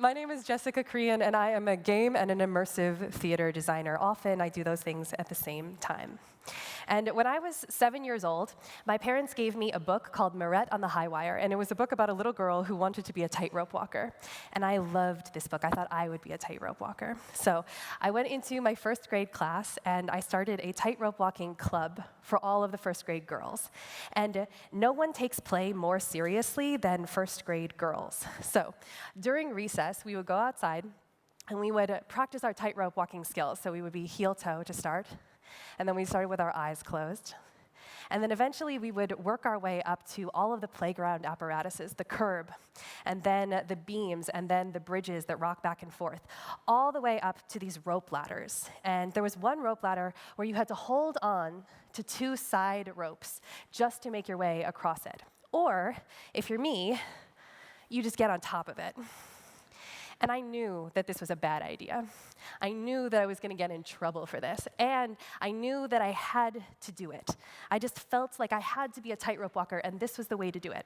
My name is Jessica Creane, and I am a game and an immersive theater designer. Often I do those things at the same time. And when I was 7 years old, my parents gave me a book called Moret on the High Wire, and it was a book about a little girl who wanted to be a tightrope walker. And I loved this book. I thought I would be a tightrope walker. So I went into my first grade class, and I started a tightrope walking club for all of the first grade girls. And no one takes play more seriously than first grade girls. So during recess, we would go outside, and we would practice our tightrope walking skills. So we would be heel-toe to start. And then we started with our eyes closed. And then eventually we would work our way up to all of the playground apparatuses, the curb, and then the beams, and then the bridges that rock back and forth, all the way up to these rope ladders. And there was one rope ladder where you had to hold on to 2 side ropes just to make your way across it. Or, if you're me, you just get on top of it. And I knew that this was a bad idea. I knew that I was going to get in trouble for this, and I knew that I had to do it. I just felt like I had to be a tightrope walker, and this was the way to do it.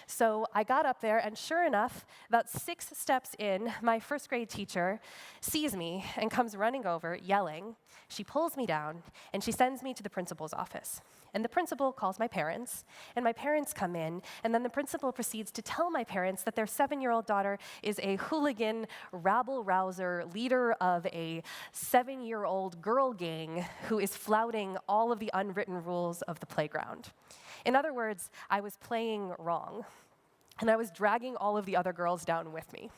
So I got up there, and sure enough, about 6 steps in, my first grade teacher sees me and comes running over, yelling. She pulls me down, and she sends me to the principal's office. And the principal calls my parents, and my parents come in, and then the principal proceeds to tell my parents that their 7-year-old daughter is a hooligan, rabble-rouser, leader of a 7-year-old girl gang who is flouting all of the unwritten rules of the playground. In other words, I was playing wrong, and I was dragging all of the other girls down with me.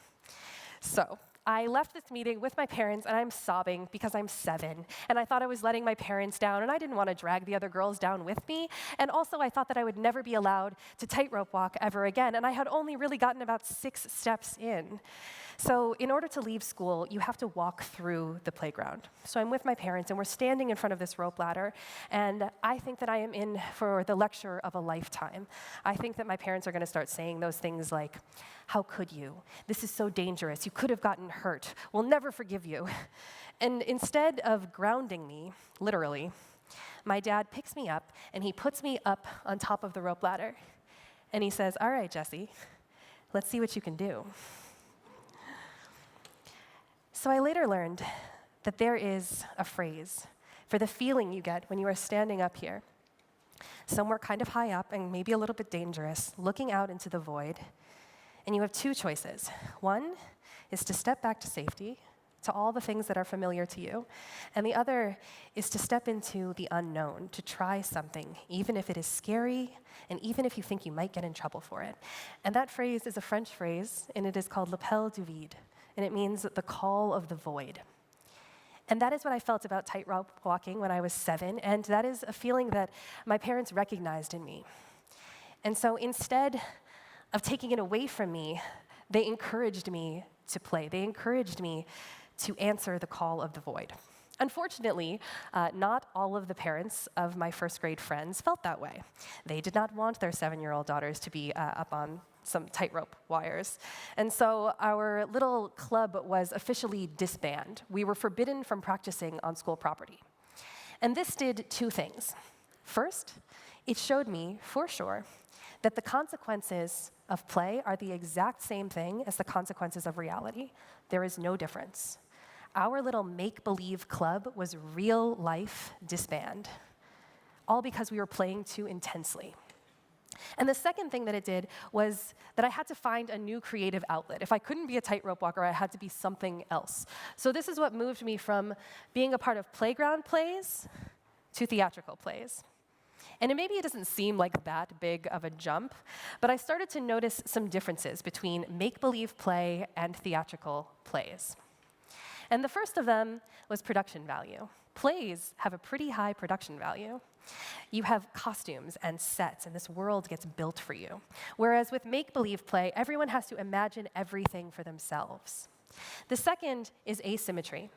So I left this meeting with my parents, and I'm sobbing because I'm 7, and I thought I was letting my parents down, and I didn't want to drag the other girls down with me, and also I thought that I would never be allowed to tightrope walk ever again, and I had only really gotten about 6 steps in. So in order to leave school, you have to walk through the playground. So I'm with my parents, and we're standing in front of this rope ladder, and I think that I am in for the lecture of a lifetime. I think that my parents are going to start saying those things like, "How could you? This is so dangerous. You could have gotten hurt. We'll never forgive you." And instead of grounding me, literally, my dad picks me up, and he puts me up on top of the rope ladder, and he says, "All right, Jessie, let's see what you can do." So I later learned that there is a phrase for the feeling you get when you are standing up here, somewhere kind of high up and maybe a little bit dangerous, looking out into the void, and you have 2 choices. One is to step back to safety, to all the things that are familiar to you, and the other is to step into the unknown, to try something, even if it is scary, and even if you think you might get in trouble for it. And that phrase is a French phrase, and it is called l'appel du vide, and it means the call of the void. And that is what I felt about tightrope walking when I was 7, and that is a feeling that my parents recognized in me. And so instead of taking it away from me, they encouraged me to play. They encouraged me to answer the call of the void. Unfortunately, not all of the parents of my first grade friends felt that way. They did not want their 7-year-old daughters to be up on some tightrope wires. And so our little club was officially disbanded. We were forbidden from practicing on school property. And this did 2 things. First, it showed me, for sure, that the consequences of play are the exact same thing as the consequences of reality. There is no difference. Our little make-believe club was real-life disbanded, all because we were playing too intensely. And the second thing that it did was that I had to find a new creative outlet. If I couldn't be a tightrope walker, I had to be something else. So this is what moved me from being a part of playground plays to theatrical plays. And maybe it doesn't seem like that big of a jump, but I started to notice some differences between make-believe play and theatrical plays. And the first of them was production value. Plays have a pretty high production value. You have costumes and sets, and this world gets built for you. Whereas with make-believe play, everyone has to imagine everything for themselves. The second is asymmetry.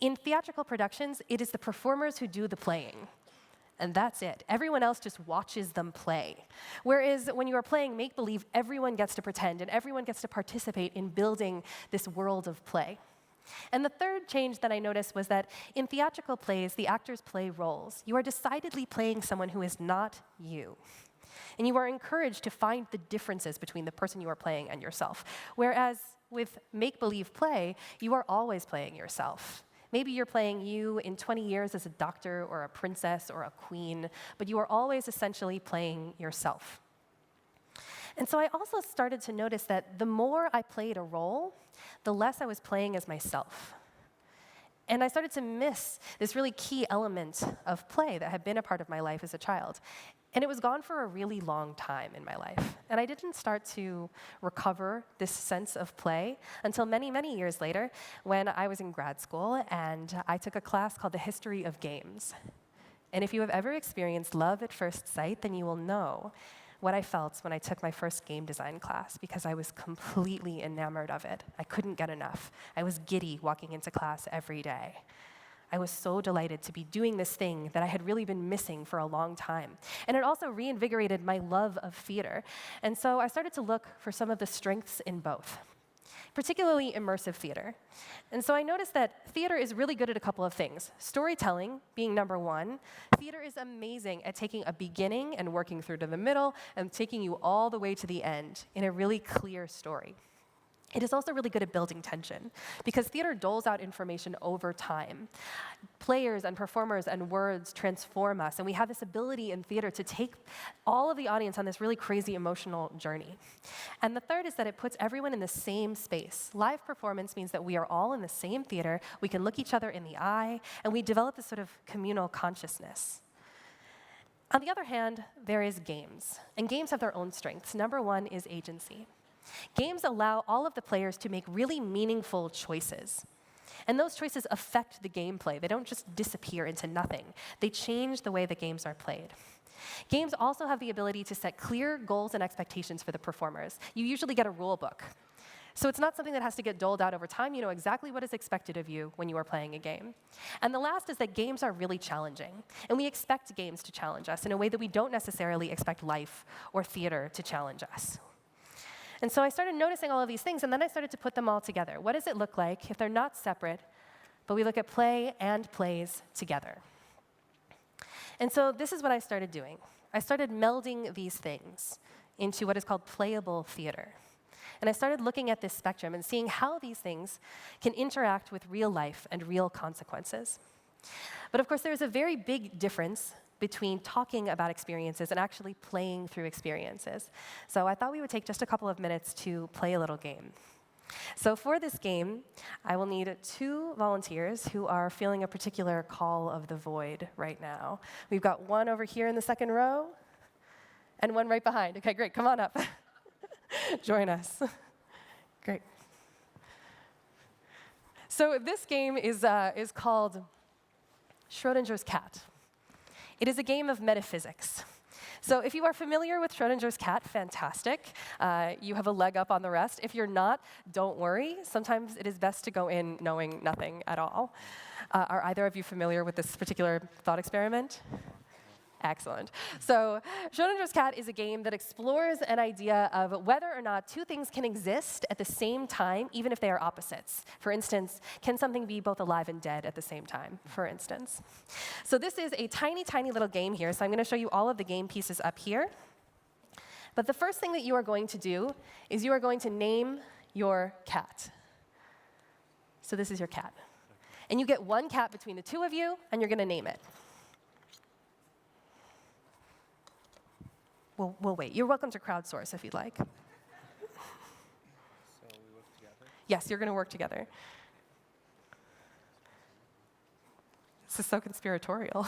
In theatrical productions, it is the performers who do the playing. And that's it. Everyone else just watches them play. Whereas when you are playing make-believe, everyone gets to pretend, and everyone gets to participate in building this world of play. And the third change that I noticed was that in theatrical plays, the actors play roles. You are decidedly playing someone who is not you. And you are encouraged to find the differences between the person you are playing and yourself. Whereas with make-believe play, you are always playing yourself. Maybe you're playing you in 20 years as a doctor or a princess or a queen, but you are always essentially playing yourself. And so I also started to notice that the more I played a role, the less I was playing as myself. And I started to miss this really key element of play that had been a part of my life as a child. And it was gone for a really long time in my life. And I didn't start to recover this sense of play until many, many years later when I was in grad school and I took a class called The History of Games. And if you have ever experienced love at first sight, then you will know what I felt when I took my first game design class, because I was completely enamored of it. I couldn't get enough. I was giddy walking into class every day. I was so delighted to be doing this thing that I had really been missing for a long time. And it also reinvigorated my love of theater. And so I started to look for some of the strengths in both, particularly immersive theater. And so I noticed that theater is really good at a couple of things. Storytelling being number one. Theater is amazing at taking a beginning and working through to the middle and taking you all the way to the end in a really clear story. It is also really good at building tension, because theater doles out information over time. Players and performers and words transform us, and we have this ability in theater to take all of the audience on this really crazy emotional journey. And the third is that it puts everyone in the same space. Live performance means that we are all in the same theater, we can look each other in the eye, and we develop this sort of communal consciousness. On the other hand, there is games, and games have their own strengths. Number one is agency. Games allow all of the players to make really meaningful choices. And those choices affect the gameplay. They don't just disappear into nothing. They change the way the games are played. Games also have the ability to set clear goals and expectations for the performers. You usually get a rule book. So it's not something that has to get doled out over time. You know exactly what is expected of you when you are playing a game. And the last is that games are really challenging. And we expect games to challenge us in a way that we don't necessarily expect life or theater to challenge us. And so I started noticing all of these things, and then I started to put them all together. What does it look like if they're not separate, but we look at play and plays together? And so this is what I started doing. I started melding these things into what is called playable theater. And I started looking at this spectrum and seeing how these things can interact with real life and real consequences. But of course, there's a very big difference between talking about experiences and actually playing through experiences. So I thought we would take just a couple of minutes to play a little game. So for this game, I will need 2 volunteers who are feeling a particular call of the void right now. We've got one over here in the second row, and one right behind. Okay, great, come on up. Join us. Great. So this game is called Schrödinger's cat. It is a game of metaphysics. So if you are familiar with Schrödinger's cat, fantastic. You have a leg up on the rest. If you're not, don't worry. Sometimes it is best to go in knowing nothing at all. Are either of you familiar with this particular thought experiment? Excellent. So Schrödinger's cat is a game that explores an idea of whether or not 2 things can exist at the same time, even if they are opposites. For instance, can something be both alive and dead at the same time, for instance? So this is a tiny, tiny little game here. So I'm going to show you all of the game pieces up here. But the first thing that you are going to do is you are going to name your cat. So this is your cat. And you get 1 cat between the 2 of you, and you're going to name it. We'll wait. You're welcome to crowdsource if you'd like. So we work together? Yes, you're going to work together. This is so conspiratorial.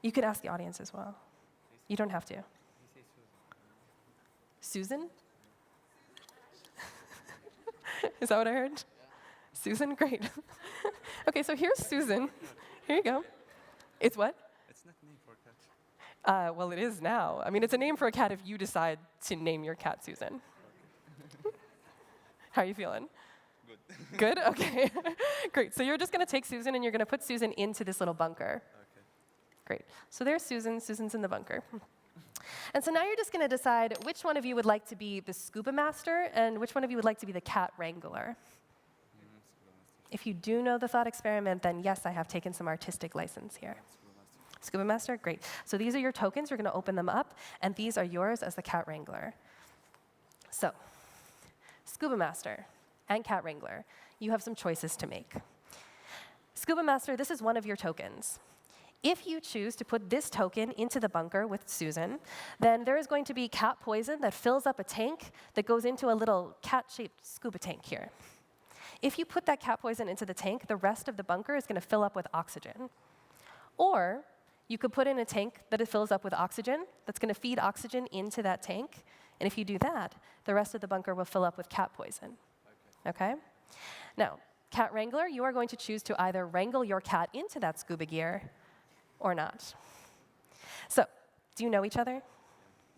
You could ask the audience as well. You don't have to. Susan? Is that what I heard? Yeah. Susan? Great. Okay, so here's Susan. Here you go. It's what? It's not a name for a cat. Well, it is now. I mean, it's a name for a cat if you decide to name your cat Susan. How are you feeling? Good. Good? Okay. Great. So you're just going to take Susan and you're going to put Susan into this little bunker. Okay. Great. So there's Susan. Susan's in the bunker. And so now you're just going to decide which one of you would like to be the scuba master and which one of you would like to be the cat wrangler. If you do know the thought experiment, then yes, I have taken some artistic license here. Scuba Master? Great. So these are your tokens. You're going to open them up, and these are yours as the cat wrangler. So, Scuba Master and cat wrangler, you have some choices to make. Scuba Master, this is one of your tokens. If you choose to put this token into the bunker with Susan, then there is going to be cat poison that fills up a tank that goes into a little cat-shaped scuba tank here. If you put that cat poison into the tank, the rest of the bunker is going to fill up with oxygen. Or you could put in a tank that it fills up with oxygen, that's going to feed oxygen into that tank. And if you do that, the rest of the bunker will fill up with cat poison. Okay? Now, cat wrangler, you are going to choose to either wrangle your cat into that scuba gear or not. So, do you know each other?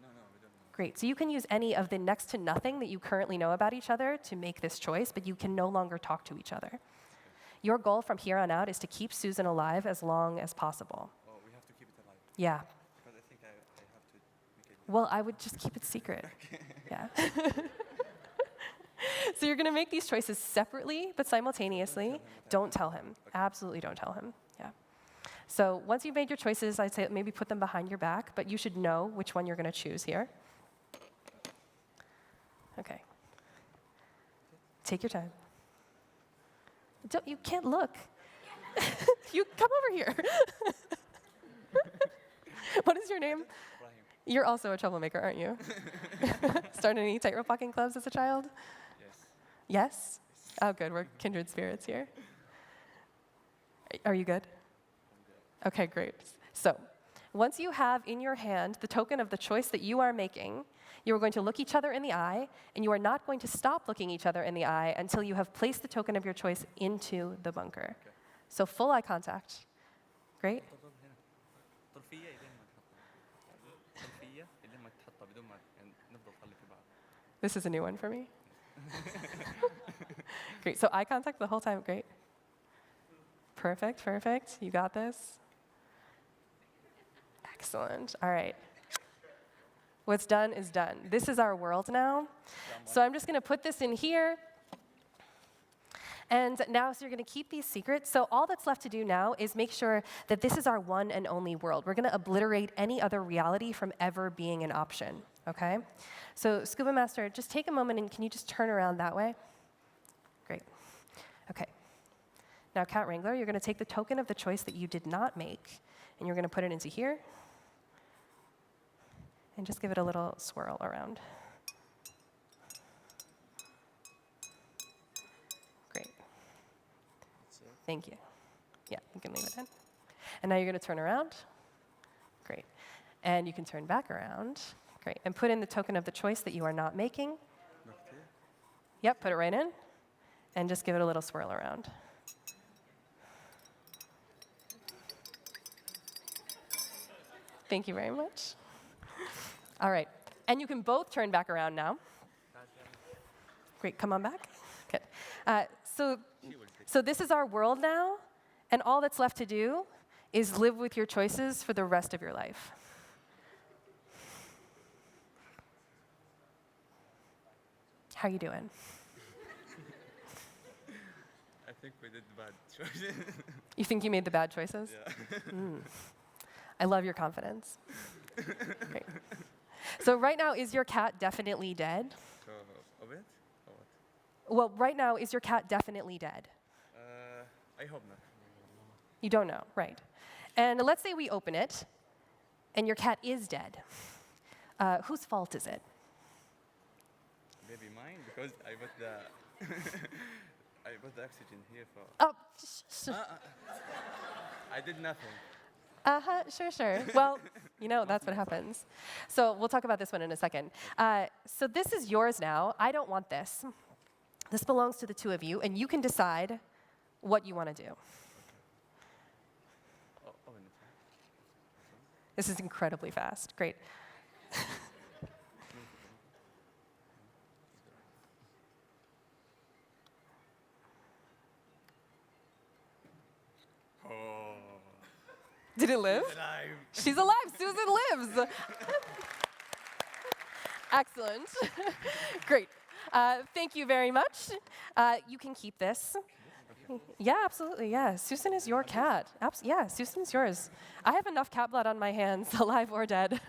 No, we don't know. Great. So you can use any of the next to nothing that you currently know about each other to make this choice, but you can no longer talk to each other. Your goal from here on out is to keep Susan alive as long as possible. Oh, we have to keep it alive. Yeah. Because I think I have to make it. Well, I would just keep it secret. Yeah. So you're going to make these choices separately, but simultaneously. Don't tell him. Absolutely don't tell him. Yeah. So once you've made your choices, I'd say maybe put them behind your back, but you should know which one you're going to choose here. Okay. Take your time. You can't look. You come over here. What is your name? Brahim. You're also a troublemaker, aren't you? Started any tightrope walking clubs as a child? Yes. Yes? Oh, good. We're kindred spirits here. Are you good? Okay, great. So, once you have in your hand the token of the choice that you are making, you are going to look each other in the eye, and you are not going to stop looking each other in the eye until you have placed the token of your choice into the bunker. Okay. So full eye contact. Great. طرفية إلين ما تحطها. طرفية إلين ما تحطها بدون ما نفضل نطلع في بعض. This is a new one for me. Great. So eye contact the whole time. Great. Perfect, perfect. You got this. Excellent. All right. What's done is done. This is our world now. So I'm just going to put this in here. And now, so you're going to keep these secrets. So all that's left to do now is make sure that this is our one and only world. We're going to obliterate any other reality from ever being an option, okay? So Scuba Master, just take a moment and can you just turn around that way? Great. Okay. Now, Cat Wrangler, you're going to take the token of the choice that you did not make, and you're going to put it into here. And just give it a little swirl around. Great. Thank you. Yeah, you can leave it in. And now you're going to turn around. Great. And you can turn back around. Great. And put in the token of the choice that you are not making. Yep, put it right in. And just give it a little swirl around. Thank you very much. All right. And you can both turn back around now. Great. Come on back. Good. So this is our world now, and all that's left to do is live with your choices for the rest of your life. How are you doing? I think we did bad choices. You think you made the bad choices? Yeah. I love your confidence. Great. So right now, is your cat definitely dead? So, a bit? Or what? Well, right now, is your cat definitely dead? I hope not. You don't know, right. And let's say we open it, and your cat is dead. Whose fault is it? Maybe mine, because I put the I put the oxygen here for. Oh, I did nothing. Sure. Well, you know, that's what happens. So we'll talk about this one in a second. So this is yours now. I don't want this. This belongs to the two of you, and you can decide what you want to do. Oh, This is incredibly fast. Great. Did it live? alive. She's alive. Susan lives. Excellent. Great. Thank you very much. You can keep this. Yeah, absolutely, yeah. Susan is your cat. Yeah, Susan's yours. I have enough cat blood on my hands, alive or dead.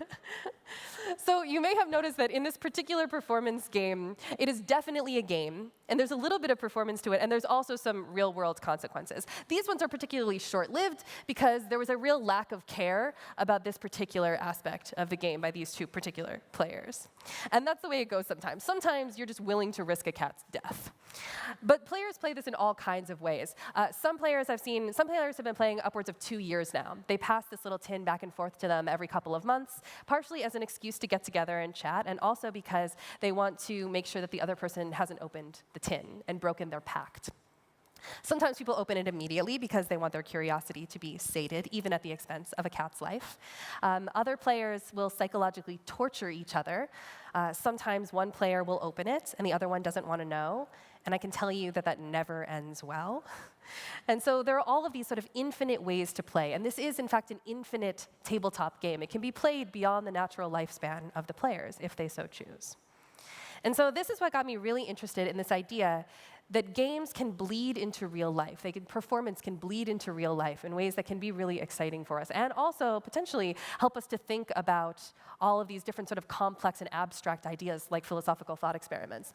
So you may have noticed that in this particular performance game, it is definitely a game, and there's a little bit of performance to it, and there's also some real-world consequences. These ones are particularly short-lived because there was a real lack of care about this particular aspect of the game by these two particular players. And that's the way it goes sometimes. Sometimes you're just willing to risk a cat's death. But players play this in all kinds of ways. Some players have been playing upwards of 2 years now. They pass this little tin back and forth to them every couple of months, partially as an excuse to get together and chat, and also because they want to make sure that the other person hasn't opened the tin and broken their pact. Sometimes people open it immediately because they want their curiosity to be sated, even at the expense of a cat's life. Other players will psychologically torture each other. Sometimes one player will open it and the other one doesn't want to know. And I can tell you that that never ends well. And so there are all of these sort of infinite ways to play. And this is, in fact, an infinite tabletop game. It can be played beyond the natural lifespan of the players, if they so choose. And so this is what got me really interested in this idea that games can bleed into real life. Performance can bleed into real life in ways that can be really exciting for us, and also potentially help us to think about all of these different sort of complex and abstract ideas like philosophical thought experiments.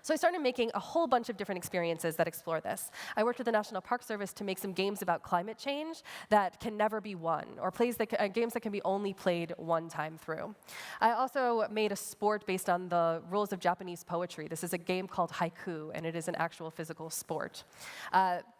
So I started making a whole bunch of different experiences that explore this. I worked with the National Park Service to make some games about climate change that can never be won, or games that can be only played one time through. I also made a sport based on the rules of Japanese poetry. This is a game called haiku, and it is an actual physical sport.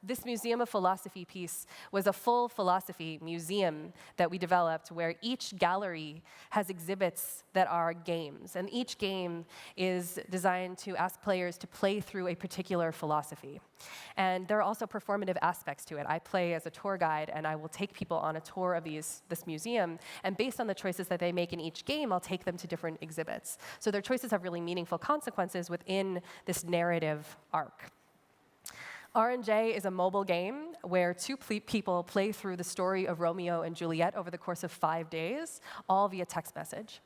This Museum of Philosophy piece was a full philosophy museum that we developed where each gallery has exhibits that are games, and each game is designed to ask players to play through a particular philosophy. And there are also performative aspects to it. I play as a tour guide, and I will take people on a tour of this museum, and based on the choices that they make in each game, I'll take them to different exhibits. So their choices have really meaningful consequences within this narrative arc. R&J is a mobile game where two people play through the story of Romeo and Juliet over the course of 5 days, all via text message.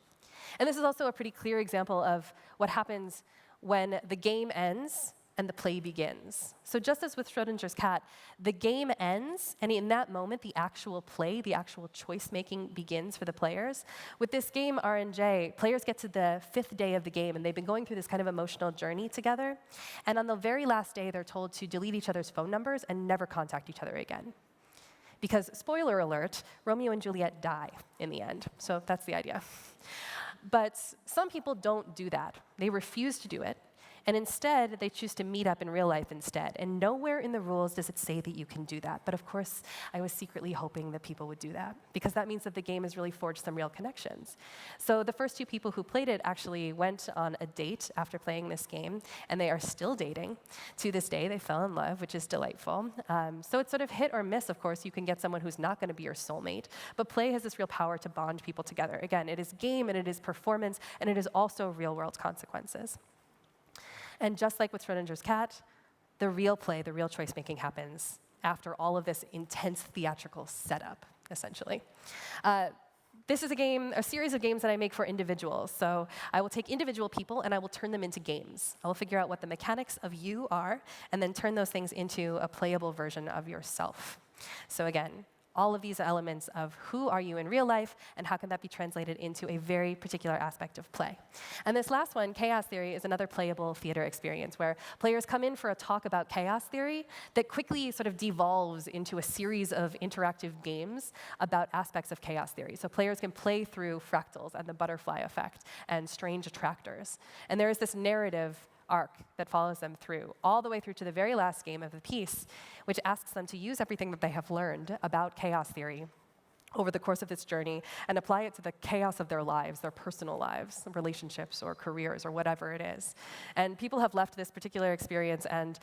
And this is also a pretty clear example of what happens when the game ends and the play begins. So just as with Schrödinger's cat, the game ends, and in that moment, the actual play, the actual choice-making begins for the players. With this game, R&J, players get to the 5th day of the game, and they've been going through this kind of emotional journey together. And on the very last day, they're told to delete each other's phone numbers and never contact each other again. Because, spoiler alert, Romeo and Juliet die in the end. So that's the idea. But some people don't do that. They refuse to do it. And instead, they choose to meet up in real life instead. And nowhere in the rules does it say that you can do that. But of course, I was secretly hoping that people would do that, because that means that the game has really forged some real connections. So the first 2 people who played it actually went on a date after playing this game, and they are still dating. To this day, they fell in love, which is delightful. So it's sort of hit or miss, of course. You can get someone who's not going to be your soulmate. But play has this real power to bond people together. Again, it is game, and it is performance, and it is also real-world consequences. And just like with Schrödinger's cat, the real play, the real choice-making happens after all of this intense theatrical setup, essentially. This is a series of games that I make for individuals. So I will take individual people and I will turn them into games. I will figure out what the mechanics of you are and then turn those things into a playable version of yourself. So again, all of these elements of who are you in real life and how can that be translated into a very particular aspect of play. And this last one, chaos theory, is another playable theater experience where players come in for a talk about chaos theory that quickly sort of devolves into a series of interactive games about aspects of chaos theory. So players can play through fractals and the butterfly effect and strange attractors. And there is this narrative arc that follows them through, all the way through to the very last game of the piece, which asks them to use everything that they have learned about chaos theory over the course of this journey and apply it to the chaos of their lives, their personal lives, relationships or careers or whatever it is. And people have left this particular experience, and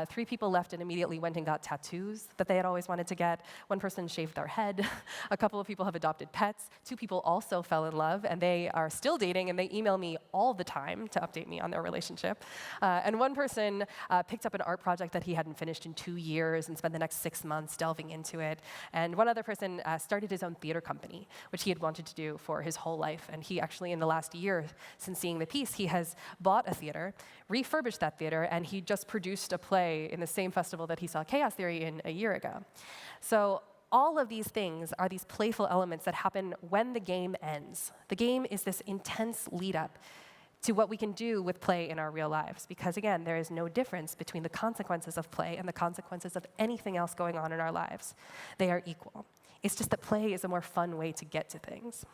3 people left and immediately went and got tattoos that they had always wanted to get. 1 person shaved their head. A couple of people have adopted pets. 2 people also fell in love, and they are still dating, and they email me all the time to update me on their relationship. And 1 person picked up an art project that he hadn't finished in 2 years and spent the next 6 months delving into it. And 1 other person started his his own theater company, which he had wanted to do for his whole life. And he actually, in the last year since seeing the piece, he has bought a theater, refurbished that theater, and he just produced a play in the same festival that he saw Chaos Theory in a year ago. So all of these things are these playful elements that happen when the game ends. The game is this intense lead-up to what we can do with play in our real lives. Because again, there is no difference between the consequences of play and the consequences of anything else going on in our lives. They are equal. It's just that play is a more fun way to get to things.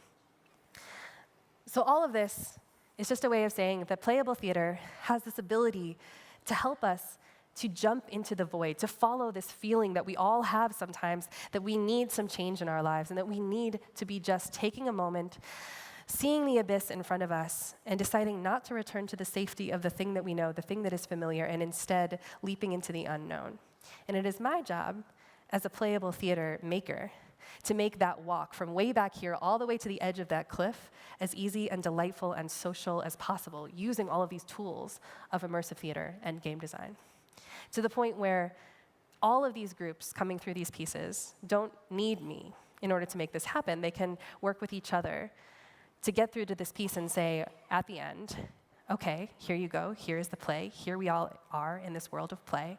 So all of this is just a way of saying that playable theater has this ability to help us to jump into the void, to follow this feeling that we all have sometimes, that we need some change in our lives, and that we need to be just taking a moment, seeing the abyss in front of us, and deciding not to return to the safety of the thing that we know, the thing that is familiar, and instead leaping into the unknown. And it is my job as a playable theater maker to make that walk from way back here all the way to the edge of that cliff as easy and delightful and social as possible, using all of these tools of immersive theater and game design. To the point where all of these groups coming through these pieces don't need me in order to make this happen. They can work with each other to get through to this piece and say, at the end, okay, here you go, here's the play, here we all are in this world of play.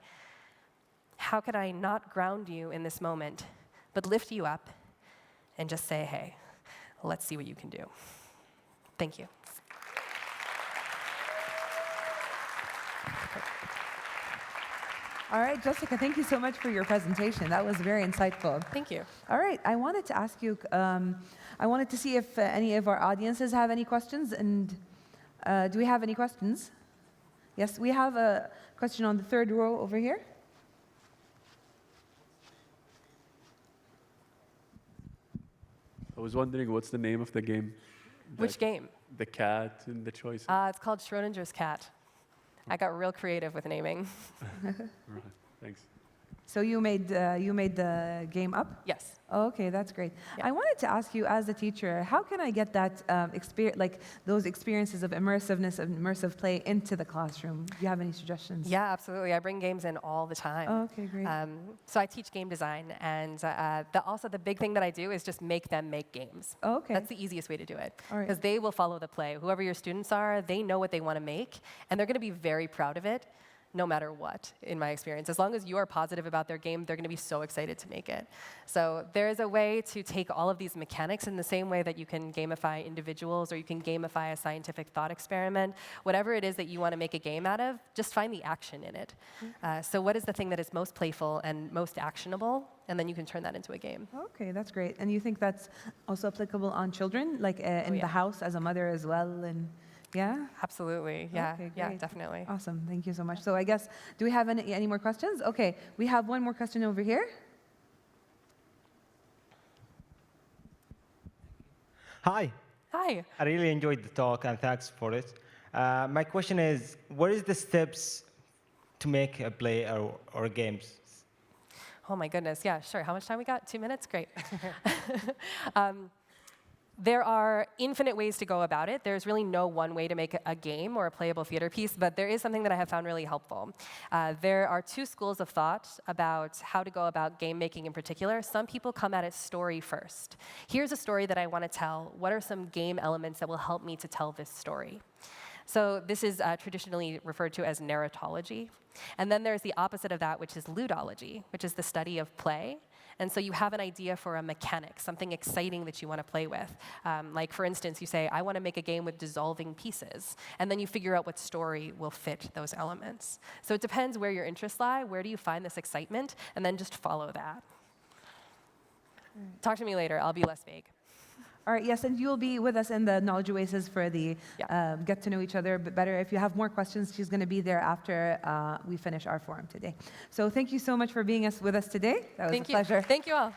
How can I not ground you in this moment, but lift you up and just say, hey, let's see what you can do. Thank you. All right, Jessica, thank you so much for your presentation. That was very insightful. Thank you. All right, I wanted to ask you, I wanted to see if any of our audiences have any questions. And do we have any questions? Yes, we have a question on the third row over here. I was wondering, what's the name of the game? Which game? The cat and the choice. It's called Schrodinger's Cat. I got real creative with naming. Right, thanks. So you made the game up? Yes. Oh, okay, that's great. Yeah. I wanted to ask you, as a teacher, how can I get that those experiences of immersiveness and immersive play into the classroom? Do you have any suggestions? Yeah, absolutely. I bring games in all the time. Oh, okay, great. So I teach game design, and also the big thing that I do is just make them make games. Oh, okay. That's the easiest way to do it. All right. Because they will follow the play. Whoever your students are, they know what they want to make, and they're going to be very proud of it, no matter what, in my experience. As long as you are positive about their game, they're going to be so excited to make it. So there is a way to take all of these mechanics in the same way that you can gamify individuals or you can gamify a scientific thought experiment. Whatever it is that you want to make a game out of, just find the action in it. So what is the thing that is most playful and most actionable? And then you can turn that into a game. Okay, that's great. And you think that's also applicable on children, like in the house as a mother as well? And yeah? Absolutely, yeah, Okay, yeah, great. definitely. Awesome, thank you so much. So I guess, do we have any more questions? Okay, we have one more question over here. Hi. Hi. I really enjoyed the talk, and thanks for it. My question is, what is the steps to make a play or games? Oh my goodness, yeah, sure. How much time we got? 2 minutes? Great. There are infinite ways to go about it. There's really no one way to make a game or a playable theater piece, but there is something that I have found really helpful. There are two schools of thought about how to go about game making in particular. Some people come at it story first. Here's a story that I want to tell. What are some game elements that will help me to tell this story? So this is traditionally referred to as narratology. And then there's the opposite of that, which is ludology, which is the study of play. And so you have an idea for a mechanic, something exciting that you want to play with. Like, for instance, you say, I want to make a game with dissolving pieces. And then you figure out what story will fit those elements. So it depends where your interests lie. Where do you find this excitement? And then just follow that. Talk to me later. I'll be less vague. All right, yes, and you'll be with us in the Knowledge Oasis for the get to know each other a bit better. If you have more questions, she's going to be there after we finish our forum today. So thank you so much for being with us today. That was a pleasure. Thank you all.